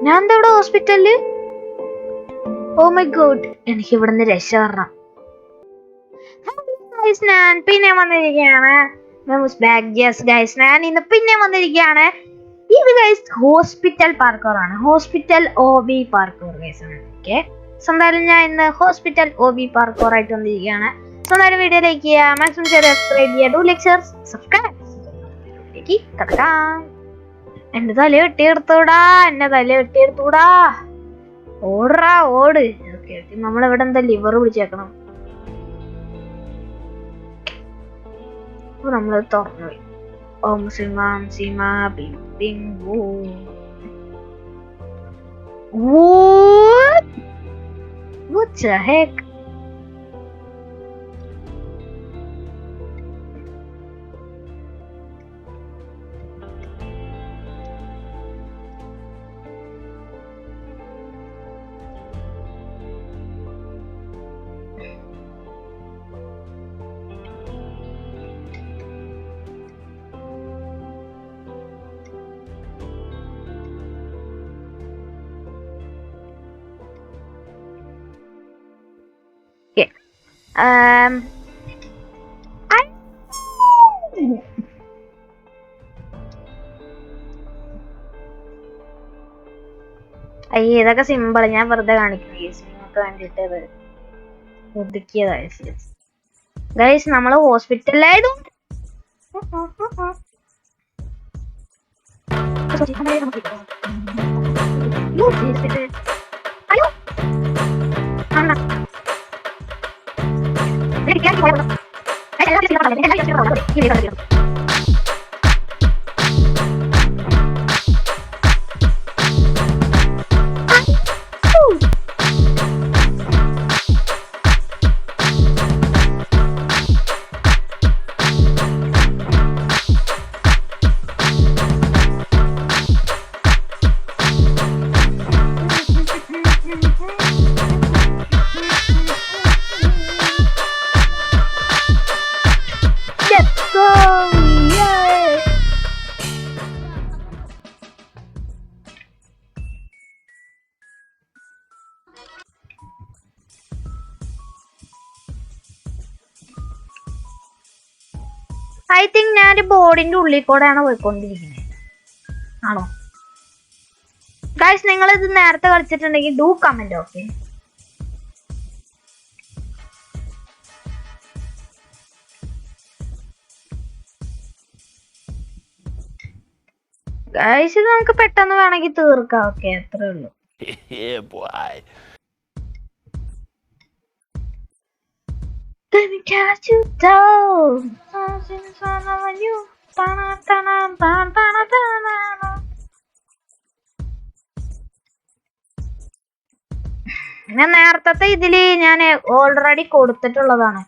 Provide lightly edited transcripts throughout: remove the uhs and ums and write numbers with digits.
ഞാൻ എന്താ ഇവിടെ ഹോസ്പിറ്റലില്? ഓ മൈ ഗോഡ്, എനിക്ക് ഇവിടുന്ന് രക്ഷ വരണം. ഞാൻ പിന്നെ വന്നിരിക്കുകയാണ്. ഞാൻ ഇന്ന് പിന്നെ വന്നിരിക്കുകയാണ്. ഇത് ഗൈസ് ഹോസ്പിറ്റൽ പാർക്കോർ ആണ്. ഹോസ്പിറ്റൽ OB പാർക്കോർ ഗൈസ് ആണ്. ഓക്കെ, സ്വന്തം ഞാൻ ഇന്ന് ഹോസ്പിറ്റൽ OB പാർക്കോർ ആയിട്ട് വന്നിരിക്കുകയാണ്. സ്വന്തം വീഡിയോ ലൈക്ക് ചെയ്യുക, മാക്സിമം സബ്സ്ക്രൈബ് ചെയ്യുക, ഡു ലൈക്ക് ഷെയർ സബ്സ്ക്രൈബ്. കിടക്കാം. എന്റെ തല വെട്ടിയെടുത്തൂടാ, എന്റെ തല വെട്ടിയെടുത്തൂടാ. ഓടറാ ഓട്. ഓക്കെ, നമ്മളിവിടെ എന്താ ലിവർ പിടിച്ചേക്കണം. നമ്മള് തുറന്നു പോയി. ഓം സിമാം സിമാ ബിം ബിം വൂ. What the heck? Okay. അയ്യേ, ഇതൊക്കെ സിമ്പിൾ. ഞാൻ വെറുതെ കാണിക്കുന്നു നിങ്ങൾക്ക് വേണ്ടിട്ട് ഒതുക്കിയതായി. ഗൈസ്, നമ്മള് ഹോസ്പിറ്റലിലായതുകൊണ്ട് ഐ തിങ്ക് ഞാൻ ബോർഡിന്റെ ഉള്ളിൽ കൂടെയാണ് പോയിക്കൊണ്ടിരിക്കുന്നത്. ആണോ ഗൈസ്? നിങ്ങൾ ഇത് നേരത്തെ കളിച്ചിട്ടുണ്ടെങ്കിൽ ഡു കമന്റ്. ഓക്കെ ഗൈസ്, ഇത് നമുക്ക് പെട്ടെന്ന് വേണമെങ്കിൽ തീർക്കാം. ഓക്കെ, അത്രേ ഉള്ളൂ. Let me catch you down. ഞാൻ നേരത്തെ ഇതില് ഞാൻ ഓൾറെഡി കൊടുത്തിട്ടുള്ളതാണ്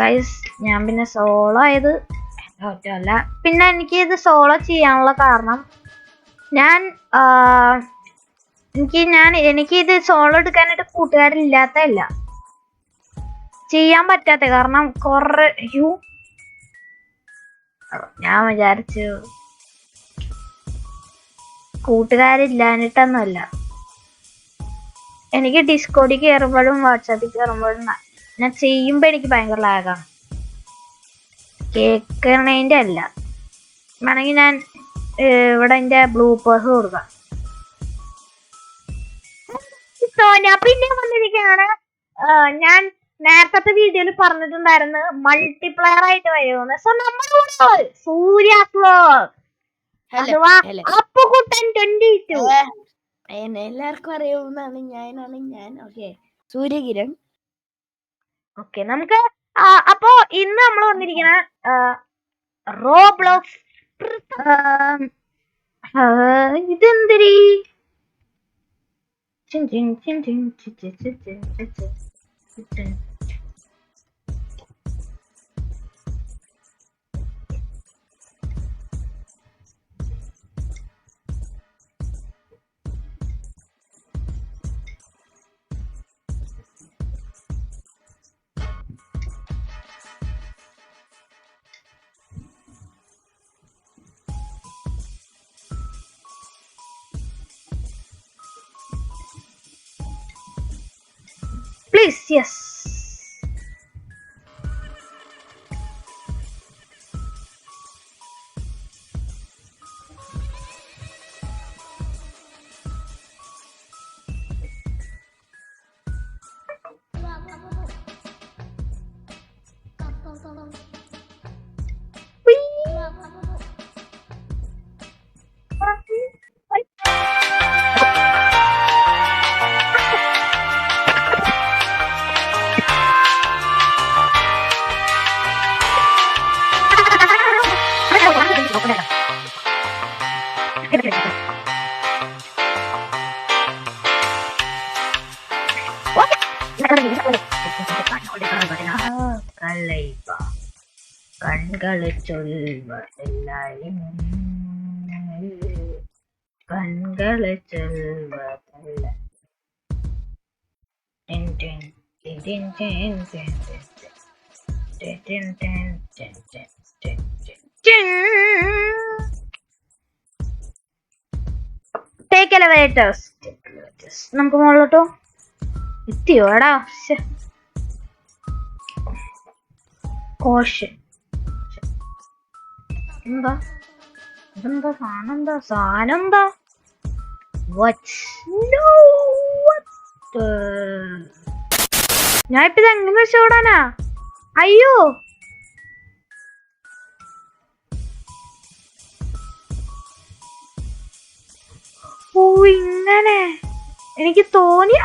ഗൈസ്. ഞാൻ പിന്നെ സോളോ ആയത് അല്ല. പിന്നെ എനിക്ക് ഇത് സോളോ ചെയ്യാനുള്ള കാരണം എനിക്ക് ഇത് സോളോ എടുക്കാനായിട്ട് കൂട്ടുകാരില്ലാത്തല്ല, ചെയ്യാൻ പറ്റാത്ത കാരണം കുറെ ഞാൻ വിചാരിച്ചു കൂട്ടുകാരില്ലാഞ്ഞിട്ടൊന്നുമല്ല. എനിക്ക് ഡിസ്കോഡിൽ കയറുമ്പോഴും വാട്സാപ്പിൽ കയറുമ്പോഴും ഞാൻ ചെയ്യുമ്പോ എനിക്ക് ഭയങ്കര ലാഗാണ്. കേക്കണേന്റെ അല്ല, വേണമെങ്കിൽ ഞാൻ ഇവിടെ എന്റെ ബ്ലൂപേഴ്സ് കൊടുക്കാം. ഞാൻ പിന്നെ വന്നിരിക്കുകയാണ്. ഞാൻ നേരത്തെ വീഡിയോയിൽ പറഞ്ഞിട്ടുണ്ടായിരുന്നു മൾട്ടിപ്ലെയർ ആയിട്ട് വരുമെന്ന്. സോ നമ്മുടെ സൂര്യ അഥവാ അപ്പുകുട്ടൻ 22 എല്ലാവർക്കും അറിയാവുന്നതാണ്. ഞാൻ ഓക്കെ, സൂര്യകിരൺ. ഓക്കെ, നമുക്ക് അപ്പോ ഇന്ന് നമ്മൾ വന്നിരിക്കുന്ന റോബ്ലോക്സ്. ഇതെന്തിരി പ്ലീസ്. യെസ്. கண்களை சொல்வதில்லை, கண்களை சொல்வதில்லை. Take elevators. നമുക്ക് മുകളിലോട്ടോ എത്തിയോ? എടാ കോഷൻ. എന്താ ഇതെന്താ സാധനം? എന്താ സാധനം? എന്താ ഞാൻ ഇപ്പൊ ഇതെങ്ങനെ ചോടാനാ? അയ്യോ, ഓ ഇങ്ങനെ എനിക്ക് തോന്നിയ.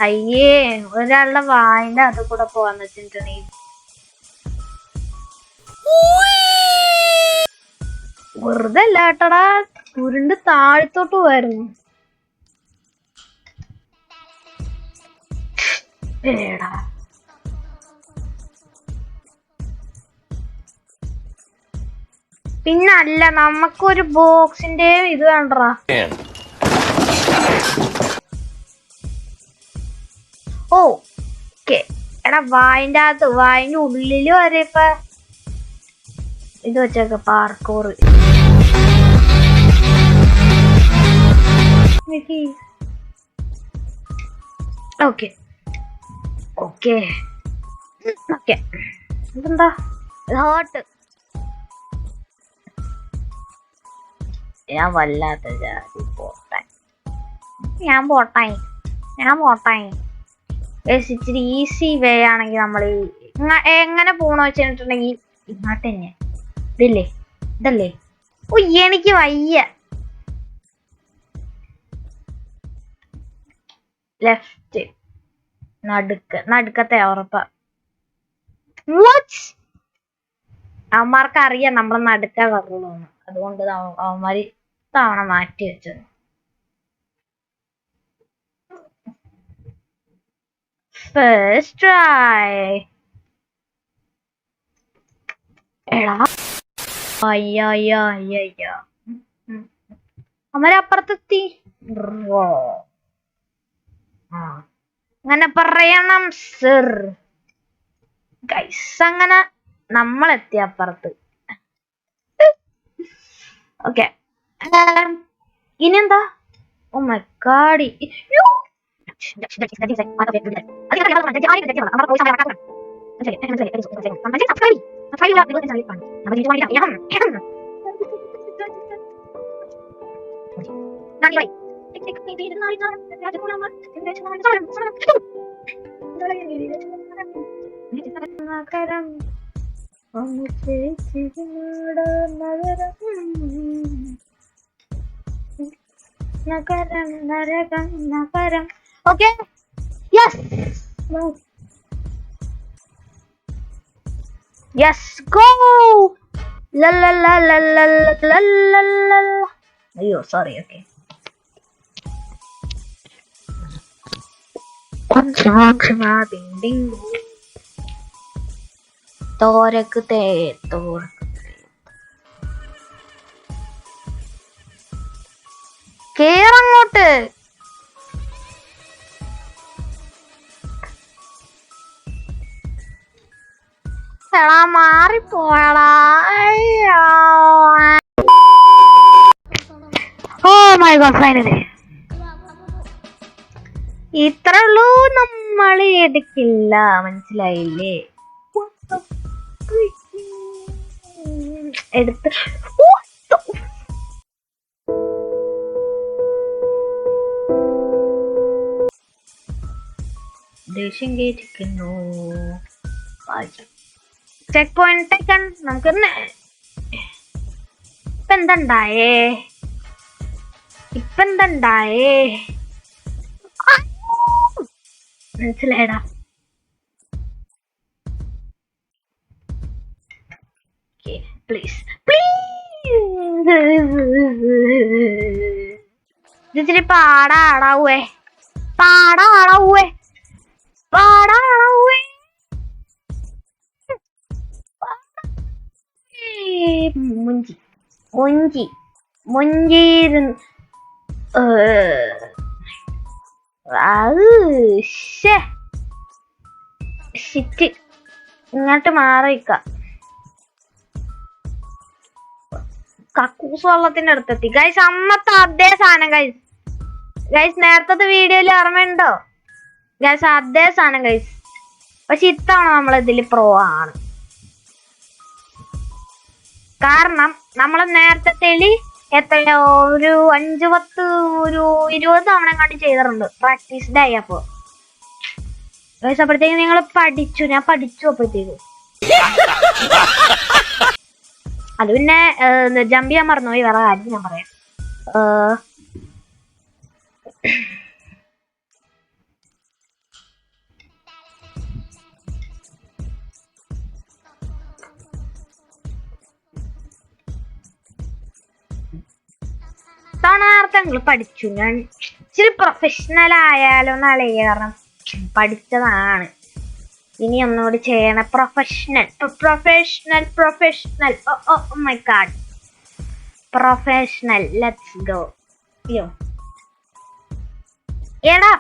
അയ്യേ, ഒരാളുടെ വായിന്റെ അത് കൂടെ പോവാന്ന് വെച്ചിട്ടുണ്ടെങ്കിൽ വെറുതെ അല്ല കേട്ടടാ, ഉരുണ്ട് താഴ്ത്തോട്ട് പോവായിരുന്നു. പിന്നല്ല, നമുക്കൊരു ബോക്സിന്റെ ഇത് വേണ്ടടാ. ഓക്കെ എടാ, വായിന്റെ അകത്ത്, വായിന്റെ ഉള്ളില് വരെ ഇപ്പൊ ഇത് വെച്ചേക്ക പാർക്കോർ. Okay okay okay. ഇതെന്താ? ഹേർട്ട്. ഞാൻ വല്ലാത്ത ജാതി പോട്ടായി. ഇച്ചിരി ഈസി വേ ആണെങ്കിൽ നമ്മൾ എങ്ങനെ പോണോ വെച്ചിട്ടുണ്ടെങ്കിൽ ഇങ്ങോട്ട് തന്നെ. ഇതല്ലേ? ഓ എനിക്ക് വയ്യ. ലെഫ്റ്റ്, നടുക്കത്തെ ഉറപ്പ. അവന്മാർക്ക് അറിയാം നമ്മൾ നടുക്ക വരുള്ളൂ, അതുകൊണ്ട് അവന്മാര് തവണ മാറ്റി വെച്ചത്. First try. എടാ അയ്യ അമരപ്പുറത്തെത്തി. അങ്ങനെ പറയണം സർ. ഗൈസ്, അങ്ങനെ നമ്മളെത്തി അപ്പുറത്ത്. ഓക്കെ, ഇനിയെന്താ? ഓ മൈ ഗോഡ്, നഗരം ഒന്ന് ചേച്ചിയുടെ നഗരം, നഗരം നരകം നഗരം. Okay, yes go. അയ്യോ സോറി. ഓക്കെ, തോരക്ക് കേറങ്ങോട്ട്. എടാ മാറിപ്പോയടാ. മൈ ഗോഡ് ഫൈനലി ഇത്ര ഉള്ളൂ നമ്മൾ എടുക്കില്ല മനസ്സിലായില്ലേ എടുത്ത് ദേഷ്യം കേട്ടിരിക്കുന്നു ചെക്ക് പോയിന്റ് നമുക്ക് ഇപ്പൊ എന്തുണ്ടായേ മനസ്സിലായടാ പ്ലീസ് ഇച്ചിരി പാടാടാവേ മുഞ്ചിരുന്ന് ഷിറ്റ് ഇങ്ങോട്ട് മാറിക്ക കക്കൂസ് വെള്ളത്തിന്റെ അടുത്തെത്തി ഗൈസ് അന്നത്തെ അതേ സാധനം ഗൈസ് നേരത്തെ വീഡിയോയിൽ ഓർമ്മയുണ്ടോ ഗൈസ് അതേ സാധനം ഗൈസ് പക്ഷെ ഇത്തവണ നമ്മൾ ഇതിൽ പ്രോ ആണ് കാരണം നമ്മൾ നേരത്തെ എത്രയോ ഒരു 5-10 ഒരു 20 തവണ കണ്ട് ചെയ്തിട്ടുണ്ട് പ്രാക്ടീസ്ഡ് ആയി അപ്പോ അപ്പോഴത്തേക്ക് നിങ്ങൾ ഞാൻ പഠിച്ചു അപ്പോഴത്തേക്ക് അത് പിന്നെ ജമ്പ് ചെയ്യാൻ മറന്നുപോയി വേറെ കാര്യം ഞാൻ പറയാം തവണ പഠിച്ചു ഞാൻ ഇച്ചിരി പ്രൊഫഷണൽ ആയാലോ എന്നാണ് കാരണം പഠിച്ചതാണ് ഇനി ഒന്നുകൂടി ചെയ്യണം my God professional let's go അയ്യോ എടാ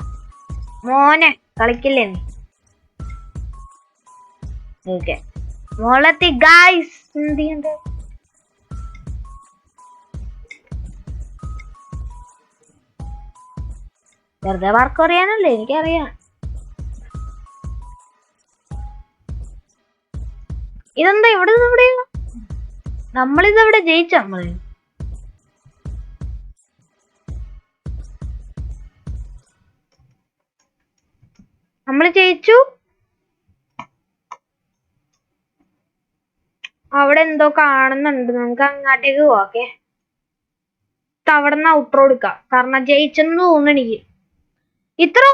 മോനെ കളിക്കില്ലേ നീ ഓക്കെ മോളെത്തി ഗായ്സ് എന്ത് ചെയ്യണ്ടേ വെറുതെ വർക്ക് അറിയാനല്ലേ എനിക്കറിയാം ഇതെന്താ ഇവിടെ നമ്മളിതെവിടെ ജയിച്ച നമ്മള് ജയിച്ചു അവിടെ എന്തോ കാണുന്നുണ്ട് നമുക്ക് അങ്ങോട്ടേക്ക് പോവാക്കെ അവിടെ നിന്ന് ഔട്ട്റോ എടുക്കാം കാരണം ജയിച്ചെന്ന് തോന്നുന്നു എനിക്ക് ഇത്ര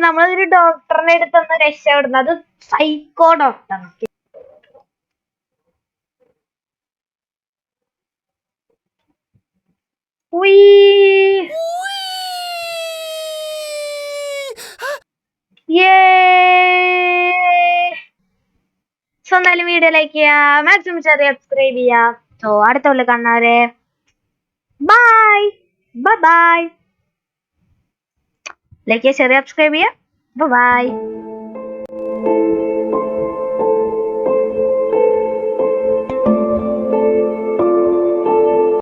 നമ്മളൊരു ഡോക്ടറിനെ അടുത്തൊന്ന് രക്ഷപ്പെടുന്നത് അത് സൈക്കോ ഡോക്ടറാണ് സോ എന്തായാലും വീഡിയോ ലൈക്ക് ചെയ്യാ മാക്സിമം സബ്സ്ക്രൈബ് ചെയ്യാ സോ അടുത്ത കൊല്ലം കാണുന്നവരെ ബൈ ബൈ ലൈക്ക് ചെയ്യുക സബ്സ്ക്രൈബ് ചെയ്യുക ബൈ